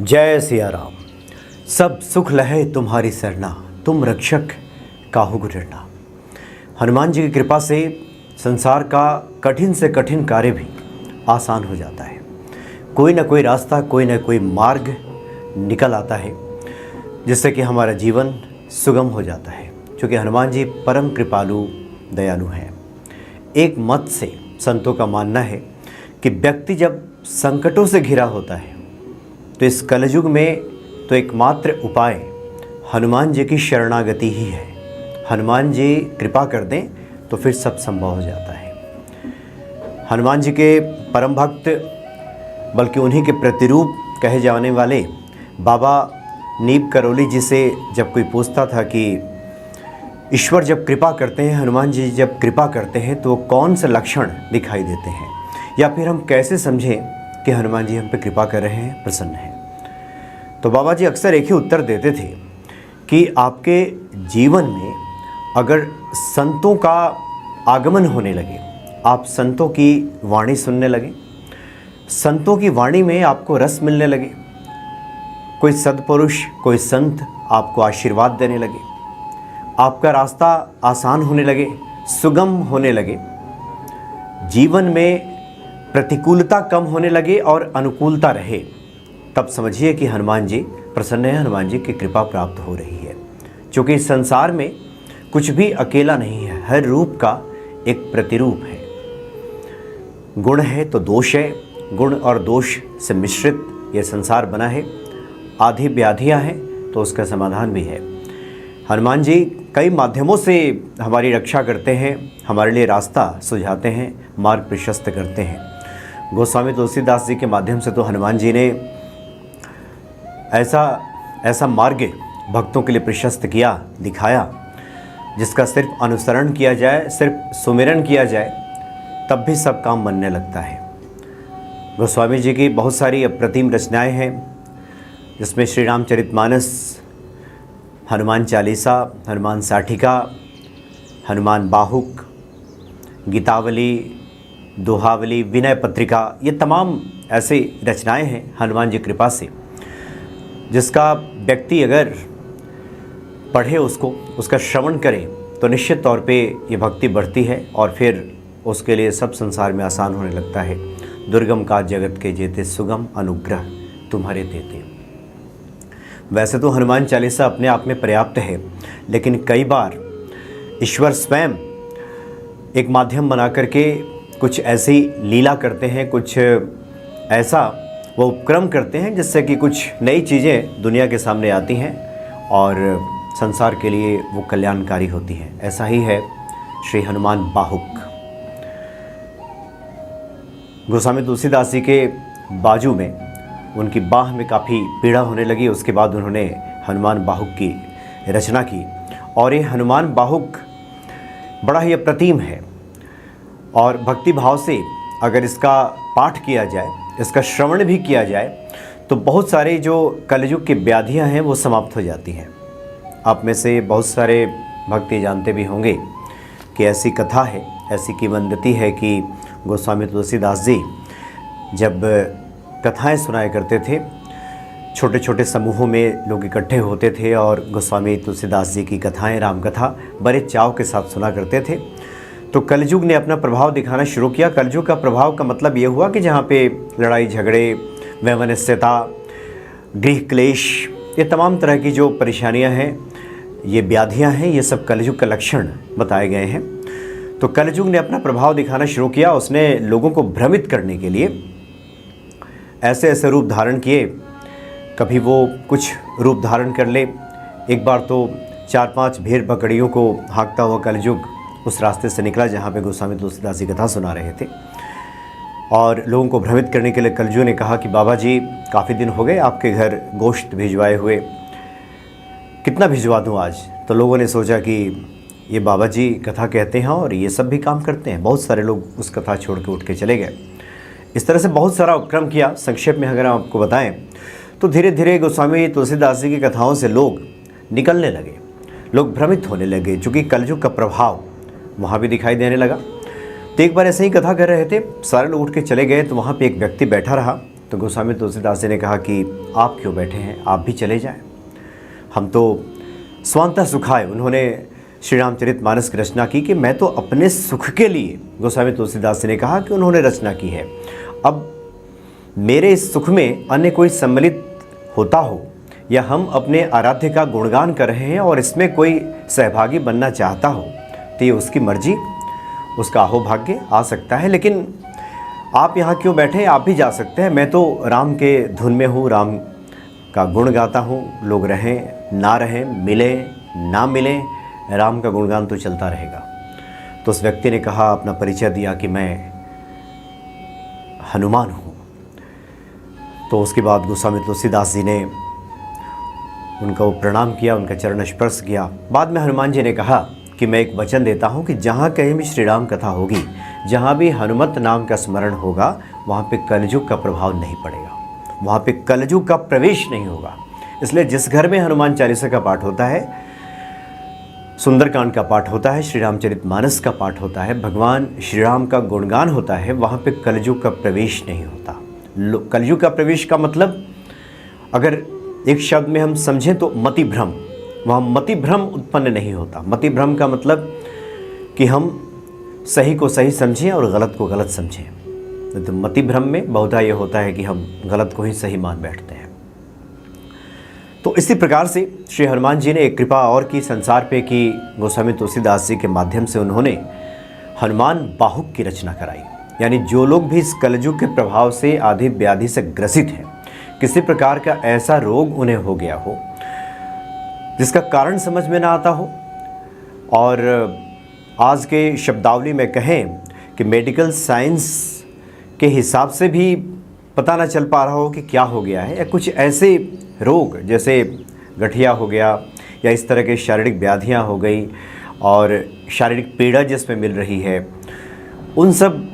जय सिया राम। सब सुख लहे तुम्हारी सरना, तुम रक्षक काहू गुजरना। हनुमान जी की कृपा से संसार का कठिन से कठिन कार्य भी आसान हो जाता है। कोई ना कोई रास्ता, कोई ना कोई मार्ग निकल आता है जिससे कि हमारा जीवन सुगम हो जाता है, क्योंकि हनुमान जी परम कृपालु दयालु हैं। एक मत से संतों का मानना है कि व्यक्ति जब संकटों से घिरा होता है तो इस कलयुग में तो एकमात्र उपाय हनुमान जी की शरणागति ही है। हनुमान जी कृपा कर दें तो फिर सब संभव हो जाता है। हनुमान जी के परम भक्त, बल्कि उन्हीं के प्रतिरूप कहे जाने वाले बाबा नीब करौली जी से जब कोई पूछता था कि ईश्वर जब कृपा करते हैं, हनुमान जी जब कृपा करते हैं तो कौन से लक्षण दिखाई देते हैं, या फिर हम कैसे समझें कि हनुमान जी हम पे कृपा कर रहे हैं, प्रसन्न हैं, तो बाबा जी अक्सर एक ही उत्तर देते थे कि आपके जीवन में अगर संतों का आगमन होने लगे, आप संतों की वाणी सुनने लगे, संतों की वाणी में आपको रस मिलने लगे, कोई सद्पुरुष, कोई संत आपको आशीर्वाद देने लगे, आपका रास्ता आसान होने लगे, सुगम होने लगे, जीवन में प्रतिकूलता कम होने लगे और अनुकूलता रहे, तब समझिए कि हनुमान जी प्रसन्न है, हनुमान जी की कृपा प्राप्त हो रही है। क्योंकि इस संसार में कुछ भी अकेला नहीं है, हर रूप का एक प्रतिरूप है। गुण है तो दोष है, गुण और दोष से मिश्रित यह संसार बना है। आधी व्याधियाँ हैं तो उसका समाधान भी है। हनुमान जी कई माध्यमों से हमारी रक्षा करते हैं, हमारे लिए रास्ता सुझाते हैं, मार्ग प्रशस्त करते हैं। गोस्वामी तुलसीदास जी के माध्यम से तो हनुमान जी ने ऐसा मार्ग भक्तों के लिए प्रशस्त किया, दिखाया, जिसका सिर्फ अनुसरण किया जाए, सिर्फ सुमिरन किया जाए, तब भी सब काम बनने लगता है। गोस्वामी जी की बहुत सारी अप्रतिम रचनाएं हैं, जिसमें श्री रामचरितमानस, हनुमान चालीसा, हनुमान साठिका, हनुमान बाहुक, गीतावली, दोहावली, विनय पत्रिका, ये तमाम ऐसी रचनाएं हैं हनुमान जी कृपा से, जिसका व्यक्ति अगर पढ़े, उसका श्रवण करे तो निश्चित तौर पे ये भक्ति बढ़ती है और फिर उसके लिए सब संसार में आसान होने लगता है। दुर्गम का जगत के जेते, सुगम अनुग्रह तुम्हारे देते। वैसे तो हनुमान चालीसा अपने आप में पर्याप्त है, लेकिन कई बार ईश्वर स्वयं एक माध्यम बना करके कुछ ऐसी लीला करते हैं, कुछ ऐसा वो उपक्रम करते हैं जिससे कि कुछ नई चीज़ें दुनिया के सामने आती हैं और संसार के लिए वो कल्याणकारी होती हैं। ऐसा ही है श्री हनुमान बाहुक। गोस्वामी तुलसीदास जी के बाजू में, उनकी बाह में काफ़ी पीड़ा होने लगी। उसके बाद उन्होंने हनुमान बाहुक की रचना की और ये हनुमान बाहुक बड़ा ही अप्रतिम है और भक्ति भाव से अगर इसका पाठ किया जाए, इसका श्रवण भी किया जाए, तो बहुत सारे जो कलयुग की व्याधियां हैं वो समाप्त हो जाती हैं। आप में से बहुत सारे भक्ति जानते भी होंगे कि ऐसी कथा है, ऐसी किंवदंती है कि गोस्वामी तुलसीदास जी जब कथाएं सुनाया करते थे, छोटे छोटे समूहों में लोग इकट्ठे होते थे और गोस्वामी तुलसीदास जी की कथाएं, राम कथा बड़े चाव के साथ सुना करते थे। तो कलयुग ने अपना प्रभाव दिखाना शुरू किया। कलयुग का प्रभाव का मतलब ये हुआ कि जहाँ पे लड़ाई झगड़े, वैमनस्यता, गृह क्लेश, ये तमाम तरह की जो परेशानियाँ हैं, ये व्याधियाँ हैं, ये सब कलयुग का लक्षण बताए गए हैं। तो कलयुग ने अपना प्रभाव दिखाना शुरू किया। उसने लोगों को भ्रमित करने के लिए ऐसे ऐसे रूप धारण किए। कभी वो कुछ रूप धारण कर ले। एक बार तो 4-5 भेड़ बकरियों को हाँकता हुआ कलयुग उस रास्ते से निकला जहाँ पे गोस्वामी तुलसीदास जी कथा सुना रहे थे, और लोगों को भ्रमित करने के लिए कलयुग ने कहा कि बाबा जी, काफ़ी दिन हो गए आपके घर गोश्त भिजवाए हुए, कितना भिजवा दूँ आज। तो लोगों ने सोचा कि ये बाबा जी कथा कहते हैं और ये सब भी काम करते हैं। बहुत सारे लोग उस कथा छोड़ के उठ के चले गए। इस तरह से बहुत सारा उपक्रम किया। संक्षेप में अगर हम आपको बताएं तो धीरे धीरे गोस्वामी तुलसीदास जी की कथाओं से लोग निकलने लगे, लोग भ्रमित होने लगे, चूँकि कलयुग का प्रभाव वहाँ भी दिखाई देने लगा। तो एक बार ऐसे ही कथा कर रहे थे, सारे लोग उठ के चले गए, तो वहाँ पे एक व्यक्ति बैठा रहा तो गोस्वामी तुलसीदास जी ने कहा कि आप क्यों बैठे हैं, आप भी चले जाएं, हम तो स्वांतः सुखाय। उन्होंने श्री रामचरितमानस की रचना की कि मैं तो अपने सुख के लिए, गोस्वामी तुलसीदास जी ने कहा कि उन्होंने रचना की है। अब मेरे इस सुख में अन्य कोई सम्मिलित होता हो या हम अपने आराध्य का गुणगान कर रहे हैं और इसमें कोई सहभागी बनना चाहता हो तो ये उसकी मर्जी, उसका अहोभाग्य आ सकता है। लेकिन आप यहाँ क्यों बैठे, आप भी जा सकते हैं। मैं तो राम के धुन में हूँ, राम का गुण गाता हूँ। लोग रहें ना रहें, मिले ना मिले, राम का गुणगान तो चलता रहेगा। तो उस व्यक्ति ने कहा, अपना परिचय दिया कि मैं हनुमान हूँ। तो उसके बाद गोस्वामी तुलसीदास जी ने उनका वो प्रणाम किया, उनका चरण स्पर्श किया। बाद में हनुमान जी ने कहा कि मैं एक वचन देता हूँ कि जहाँ कहीं भी श्री राम कथा होगी, जहाँ भी हनुमत नाम का स्मरण होगा, वहाँ पे कलयुग का प्रभाव नहीं पड़ेगा, वहाँ पे कलयुग का प्रवेश नहीं होगा। इसलिए जिस घर में हनुमान चालीसा का पाठ होता है, सुंदरकांड का पाठ होता है, श्री रामचरितमानस का पाठ होता है, भगवान श्री राम का गुणगान होता है, वहाँ पे कलयुग का प्रवेश नहीं होता। कलयुग का प्रवेश का मतलब अगर एक शब्द में हम समझें तो मति भ्रम, वहाँ मति भ्रम उत्पन्न नहीं होता। मति भ्रम का मतलब कि हम सही को सही समझें और गलत को गलत समझें। तो मति भ्रम में बहुधा ये होता है कि हम गलत को ही सही मान बैठते हैं। तो इसी प्रकार से श्री हनुमान जी ने एक कृपा और की संसार पे की, गोस्वामी तुलसीदास जी के माध्यम से उन्होंने हनुमान बाहुक की रचना कराई। यानी जो लोग भी इस कलयुग के प्रभाव से आदि व्याधि से ग्रसित हैं, किसी प्रकार का ऐसा रोग उन्हें हो गया हो जिसका कारण समझ में ना आता हो, और आज के शब्दावली में कहें कि मेडिकल साइंस के हिसाब से भी पता ना चल पा रहा हो कि क्या हो गया है, या कुछ ऐसे रोग जैसे गठिया हो गया या इस तरह के शारीरिक व्याधियां हो गई और शारीरिक पीड़ा जिसमें मिल रही है, उन सब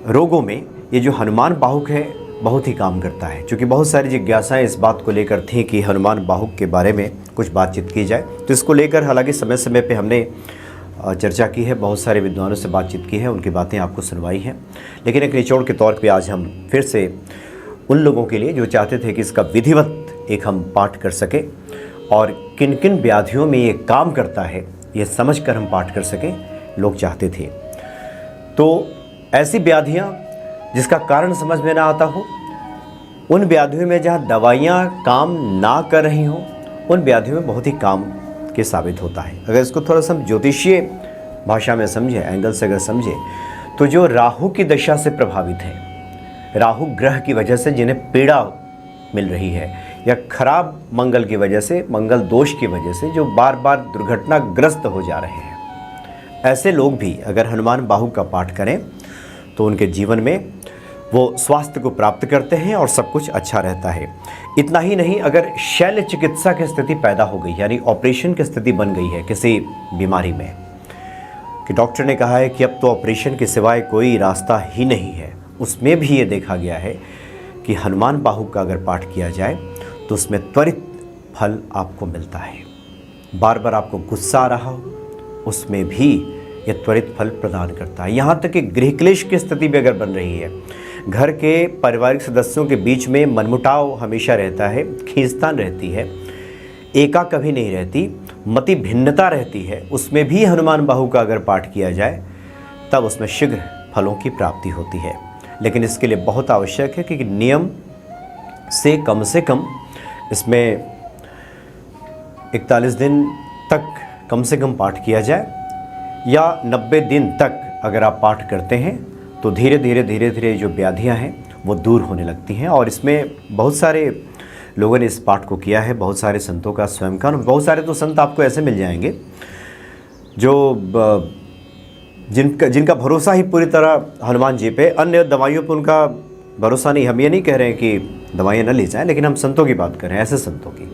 रोगों में ये जो हनुमान बाहुक है बहुत ही काम करता है। क्योंकि बहुत सारी जिज्ञासाएं इस बात को लेकर थी कि हनुमान बाहुक के बारे में कुछ बातचीत की जाए। तो इसको लेकर हालांकि समय समय पे हमने चर्चा की है, बहुत सारे विद्वानों से बातचीत की है, उनकी बातें आपको सुनवाई हैं। लेकिन एक निचोड़ के तौर पे आज हम फिर से उन लोगों के लिए जो चाहते थे कि इसका विधिवत एक हम पाठ कर सकें और किन किन व्याधियों में ये काम करता है ये समझ कर हम पाठ कर सकें, लोग चाहते थे। तो ऐसी व्याधियाँ जिसका कारण समझ में ना आता हो, उन व्याधियों में जहाँ दवाइयाँ काम ना कर रही हों, उन व्याधियों में बहुत ही काम के साबित होता है। अगर इसको थोड़ा सा हम ज्योतिषीय भाषा में समझें, एंगल से अगर समझें, तो जो राहु की दशा से प्रभावित हैं, राहु ग्रह की वजह से जिन्हें पीड़ा मिल रही है, या खराब मंगल की वजह से, मंगल दोष की वजह से जो बार बार दुर्घटनाग्रस्त हो जा रहे हैं, ऐसे लोग भी अगर हनुमान बाहुक का पाठ करें तो उनके जीवन में वो स्वास्थ्य को प्राप्त करते हैं और सब कुछ अच्छा रहता है। इतना ही नहीं, अगर शल्य चिकित्सा की स्थिति पैदा हो गई, यानी ऑपरेशन की स्थिति बन गई है किसी बीमारी में, कि डॉक्टर ने कहा है कि अब तो ऑपरेशन के सिवाय कोई रास्ता ही नहीं है, उसमें भी ये देखा गया है कि हनुमान बाहुक का अगर पाठ किया जाए तो उसमें त्वरित फल आपको मिलता है। बार बार आपको गुस्सा आ रहा हो, उसमें भी ये त्वरित फल प्रदान करता है। यहाँ तक कि गृह क्लेश की स्थिति भी अगर बन रही है, घर के पारिवारिक सदस्यों के बीच में मनमुटाव हमेशा रहता है, खींचतान रहती है, एका कभी नहीं रहती, मति भिन्नता रहती है, उसमें भी हनुमान बाहुक का अगर पाठ किया जाए तब उसमें शीघ्र फलों की प्राप्ति होती है। लेकिन इसके लिए बहुत आवश्यक है कि नियम से कम इसमें 41 दिन तक कम से कम पाठ किया जाए, या 90 दिन तक अगर आप पाठ करते हैं तो धीरे धीरे जो व्याधियां हैं वो दूर होने लगती हैं। और इसमें बहुत सारे लोगों ने इस पाठ को किया है, बहुत सारे संतों का स्वयं का, बहुत सारे तो संत आपको ऐसे मिल जाएंगे जो जिनका भरोसा ही पूरी तरह हनुमान जी पे, अन्य दवाइयों पे उनका भरोसा नहीं। हम ये नहीं कह रहे हैं कि दवाइयाँ न ली जाएँ, लेकिन हम संतों की बात कर रहे हैं, ऐसे संतों की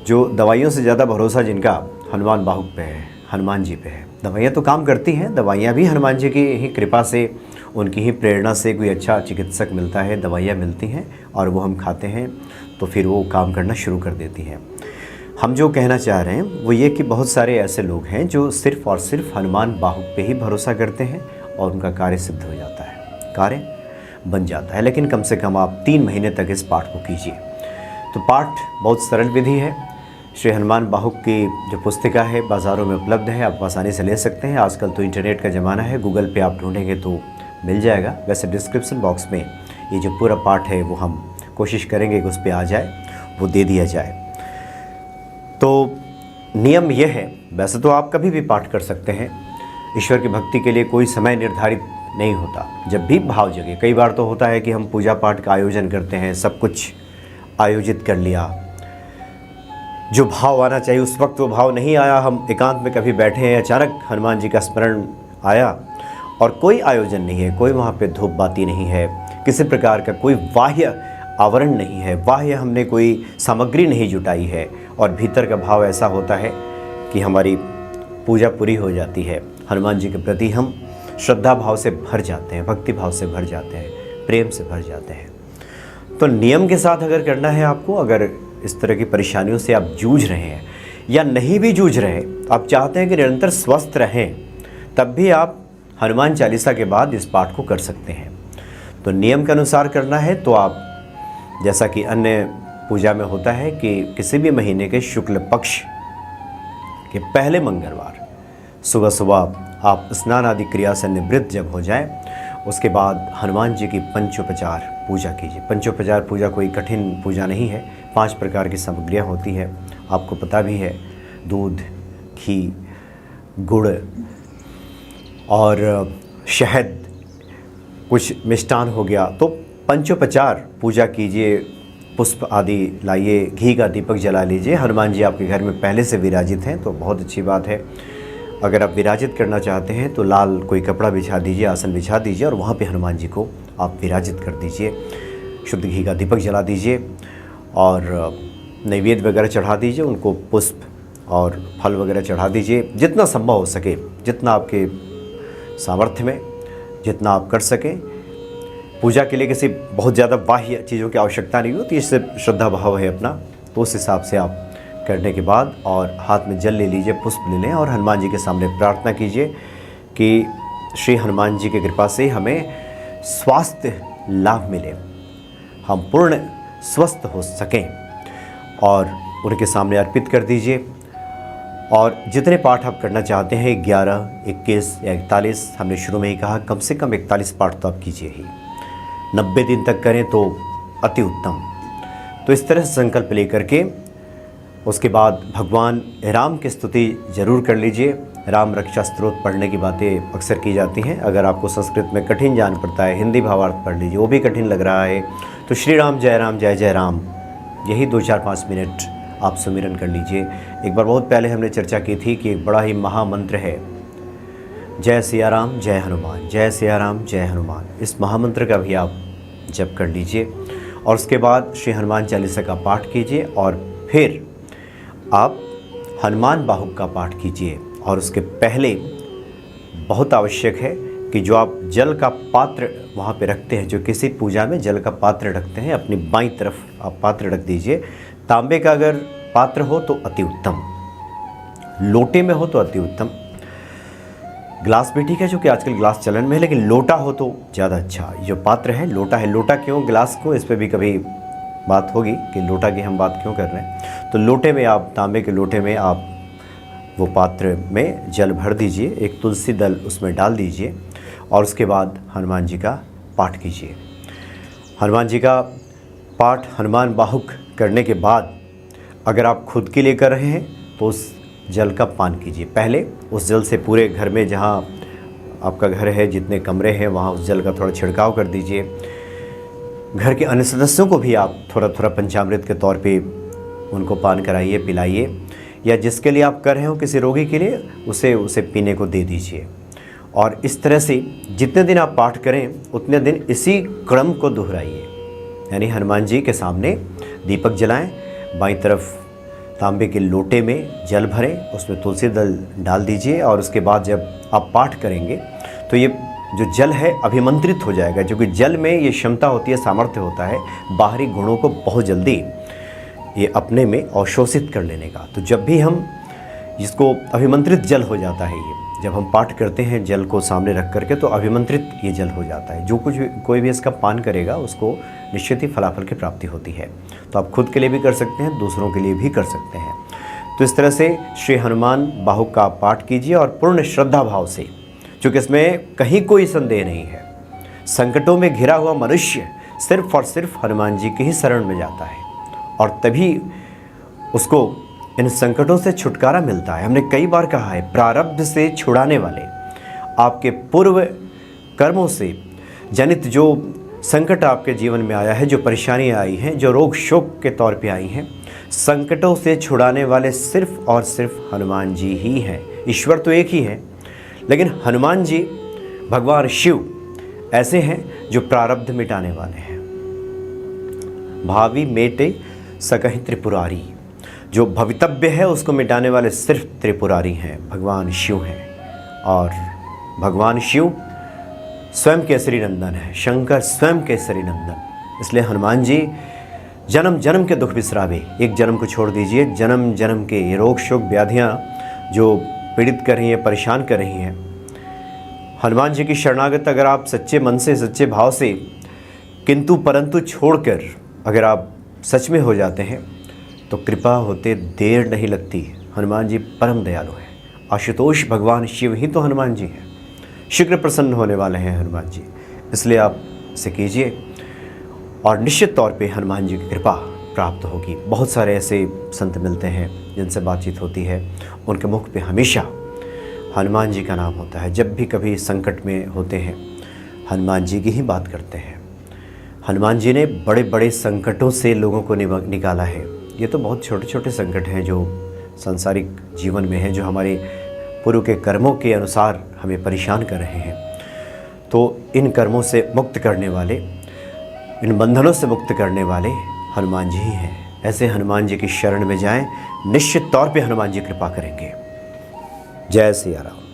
जो दवाइयों से ज़्यादा भरोसा जिनका हनुमान बाहुक पे है, हनुमान जी पे है। दवाइयाँ तो काम करती हैं, दवाइयाँ भी हनुमान जी की ही कृपा से, उनकी ही प्रेरणा से कोई अच्छा चिकित्सक मिलता है, दवाइयाँ मिलती हैं और वो हम खाते हैं तो फिर वो काम करना शुरू कर देती हैं। हम जो कहना चाह रहे हैं वो ये कि बहुत सारे ऐसे लोग हैं जो सिर्फ़ और सिर्फ हनुमान बाहुक पे ही भरोसा करते हैं और उनका कार्य सिद्ध हो जाता है। कार्य बन जाता है। लेकिन कम से कम आप 3 महीने तक इस पाठ को कीजिए। तो पाठ बहुत सरल विधि है। श्री हनुमान बाहुक की जो पुस्तिका है बाज़ारों में उपलब्ध है, आप आसानी से ले सकते हैं। आजकल तो इंटरनेट का ज़माना है, गूगल पे आप ढूंढेंगे तो मिल जाएगा। वैसे डिस्क्रिप्शन बॉक्स में ये जो पूरा पाठ है वो हम कोशिश करेंगे कि उस पर आ जाए, वो दे दिया जाए। तो नियम यह है, वैसे तो आप कभी भी पाठ कर सकते हैं। ईश्वर की भक्ति के लिए कोई समय निर्धारित नहीं होता, जब भी भाव जगे। कई बार तो होता है कि हम पूजा पाठ का आयोजन करते हैं, सब कुछ आयोजित कर लिया, जो भाव आना चाहिए उस वक्त वो भाव नहीं आया। हम एकांत में कभी बैठे हैं, अचानक हनुमान जी का स्मरण आया और कोई आयोजन नहीं है, कोई वहाँ पे धूप बाती नहीं है, किसी प्रकार का कोई बाह्य आवरण नहीं है, बाह्य हमने कोई सामग्री नहीं जुटाई है, और भीतर का भाव ऐसा होता है कि हमारी पूजा पूरी हो जाती है। हनुमान जी के प्रति हम श्रद्धा भाव से भर जाते हैं, भक्ति भाव से भर जाते हैं, प्रेम से भर जाते हैं। तो नियम के साथ अगर करना है आपको, अगर इस तरह की परेशानियों से आप जूझ रहे हैं या नहीं भी जूझ रहे, आप चाहते हैं कि निरंतर स्वस्थ रहें, तब भी आप हनुमान चालीसा के बाद इस पाठ को कर सकते हैं। तो नियम के अनुसार करना है तो आप, जैसा कि अन्य पूजा में होता है कि किसी भी महीने के शुक्ल पक्ष के पहले मंगलवार सुबह सुबह आप स्नान आदि क्रिया से निवृत्त जब हो जाए, उसके बाद हनुमान जी की पंचोपचार पूजा कीजिए। पंचोपचार पूजा कोई कठिन पूजा नहीं है। 5 प्रकार की सामग्रियाँ होती है, आपको पता भी है, दूध, घी, गुड़ और शहद, कुछ मिष्टान हो गया। तो पंचोपचार पूजा कीजिए, पुष्प आदि लाइए, घी का दीपक जला लीजिए। हनुमान जी आपके घर में पहले से विराजित हैं तो बहुत अच्छी बात है। अगर आप विराजित करना चाहते हैं तो लाल कोई कपड़ा बिछा दीजिए, आसन बिछा दीजिए और वहाँ पे हनुमान जी को आप विराजित कर दीजिए। शुद्ध घी का दीपक जला दीजिए और नैवेद्य वगैरह चढ़ा दीजिए, उनको पुष्प और फल वगैरह चढ़ा दीजिए, जितना संभव हो सके, जितना आपके सामर्थ्य में, जितना आप कर सकें। पूजा के लिए किसी बहुत ज़्यादा बाह्य चीज़ों की आवश्यकता नहीं होती, इससे श्रद्धा भाव है अपना, तो उस हिसाब से आप करने के बाद और हाथ में जल ले लीजिए, पुष्प ले लें और हनुमान जी के सामने प्रार्थना कीजिए कि श्री हनुमान जी की कृपा से हमें स्वास्थ्य लाभ मिले, हम पूर्ण स्वस्थ हो सकें, और उनके सामने अर्पित कर दीजिए। और जितने पाठ आप करना चाहते हैं, 11, 21 या 41, हमने शुरू में ही कहा कम से कम 41 पाठ तो आप कीजिए ही। 90 दिन तक करें तो अति उत्तम। तो इस तरह से संकल्प लेकर के उसके बाद भगवान राम की स्तुति जरूर कर लीजिए। राम रक्षा स्तोत्र पढ़ने की बातें अक्सर की जाती हैं। अगर आपको संस्कृत में कठिन जान पड़ता है, हिंदी भावार्थ पढ़ लीजिए, वो भी कठिन लग रहा है तो श्री राम जय जय राम, यही 2-4-5 मिनट आप सुमिरन कर लीजिए। एक बार बहुत पहले हमने चर्चा की थी कि एक बड़ा ही महामंत्र है, जय सिया राम जय हनुमान, जय सिया राम जय हनुमान। इस महामंत्र का भी आप जप कर लीजिए और उसके बाद श्री हनुमान चालीसा का पाठ कीजिए और फिर आप हनुमान बाहुक का पाठ कीजिए। और उसके पहले बहुत आवश्यक है कि जो आप जल का पात्र वहाँ पे रखते हैं, जो किसी पूजा में जल का पात्र रखते हैं, अपनी बाईं तरफ आप पात्र रख दीजिए। तांबे का अगर पात्र हो तो अति उत्तम, लोटे में हो तो अति उत्तम, ग्लास भी ठीक है, जो कि आजकल ग्लास चलन में है, लेकिन लोटा हो तो ज़्यादा अच्छा। जो पात्र है लोटा है, लोटा क्यों ग्लास क्यों, इस पर भी कभी बात होगी कि लोटा की हम बात क्यों कर रहे हैं। तो लोटे में आप, तांबे के लोटे में आप वो पात्र में जल भर दीजिए, एक तुलसी दल उसमें डाल दीजिए और उसके बाद हनुमान जी का पाठ कीजिए। हनुमान जी का पाठ हनुमान बाहुक करने के बाद अगर आप खुद के लिए कर रहे हैं तो उस जल का पान कीजिए। पहले उस जल से पूरे घर में, जहाँ आपका घर है, जितने कमरे हैं, वहाँ उस जल का थोड़ा छिड़काव कर दीजिए। घर के अन्य सदस्यों को भी आप थोड़ा थोड़ा पंचामृत के तौर पे उनको पान कराइए, पिलाइए, या जिसके लिए आप कर रहे हो किसी रोगी के लिए, उसे पीने को दे दीजिए। और इस तरह से जितने दिन आप पाठ करें उतने दिन इसी क्रम को दोहराइए। यानी हनुमान जी के सामने दीपक जलाएं, बाईं तरफ तांबे के लोटे में जल भरें, उसमें तुलसी दल डाल दीजिए और उसके बाद जब आप पाठ करेंगे तो ये जो जल है अभिमंत्रित हो जाएगा, जो कि जल में ये क्षमता होती है, सामर्थ्य होता है बाहरी गुणों को बहुत जल्दी ये अपने में अवशोषित कर लेने का। तो जब भी हम, जिसको अभिमंत्रित जल हो जाता है, जब हम पाठ करते हैं जल को सामने रख करके तो अभिमंत्रित ये जल हो जाता है। जो कुछ कोई भी इसका पान करेगा उसको निश्चित ही फलाफल की प्राप्ति होती है। तो आप खुद के लिए भी कर सकते हैं, दूसरों के लिए भी कर सकते हैं। तो इस तरह से श्री हनुमान बाहुक का पाठ कीजिए और पूर्ण श्रद्धा भाव से, क्योंकि इसमें कहीं कोई संदेह नहीं है। संकटों में घिरा हुआ मनुष्य सिर्फ और सिर्फ हनुमान जी के ही शरण में जाता है और तभी उसको इन संकटों से छुटकारा मिलता है। हमने कई बार कहा है, प्रारब्ध से छुड़ाने वाले, आपके पूर्व कर्मों से जनित जो संकट आपके जीवन में आया है, जो परेशानियां आई हैं, जो रोग शोक के तौर पे आई हैं, संकटों से छुड़ाने वाले सिर्फ और सिर्फ हनुमान जी ही हैं। ईश्वर तो एक ही है, लेकिन हनुमान जी भगवान शिव ऐसे हैं जो प्रारब्ध मिटाने वाले हैं। भावी मेटे सकहि त्रिपुरारी, जो भवितव्य है उसको मिटाने वाले सिर्फ त्रिपुरारी हैं, भगवान शिव हैं। और भगवान शिव स्वयं केसरी नंदन है, शंकर स्वयं केसरी नंदन। इसलिए हनुमान जी जन्म जन्म के दुख बिसरावे, एक जन्म को छोड़ दीजिए, जन्म जन्म के ये रोग शोक व्याधियाँ जो पीड़ित कर रही हैं, परेशान कर रही हैं, हनुमान जी की शरणागत अगर आप सच्चे मन से, सच्चे भाव से, किंतु परंतु छोड़कर अगर आप सच में हो जाते हैं तो कृपा होते देर नहीं लगती। हनुमान जी परम दयालु हैं। आशुतोष भगवान शिव ही तो हनुमान जी हैं, शीघ्र प्रसन्न होने वाले हैं हनुमान जी। इसलिए आप इसे कीजिए और निश्चित तौर पे हनुमान जी की कृपा प्राप्त होगी। बहुत सारे ऐसे संत मिलते हैं जिनसे बातचीत होती है, उनके मुख पे हमेशा हनुमान जी का नाम होता है। जब भी कभी संकट में होते हैं हनुमान जी की ही बात करते हैं। हनुमान जी ने बड़े बड़े संकटों से लोगों को निकाला है। ये तो बहुत छोटे छोटे संकट हैं जो सांसारिक जीवन में हैं, जो हमारे पूर्व के कर्मों के अनुसार हमें परेशान कर रहे हैं। तो इन कर्मों से मुक्त करने वाले, इन बंधनों से मुक्त करने वाले हनुमान जी ही हैं। ऐसे हनुमान जी की शरण में जाएं, निश्चित तौर पे हनुमान जी कृपा करेंगे। जय सिया राम।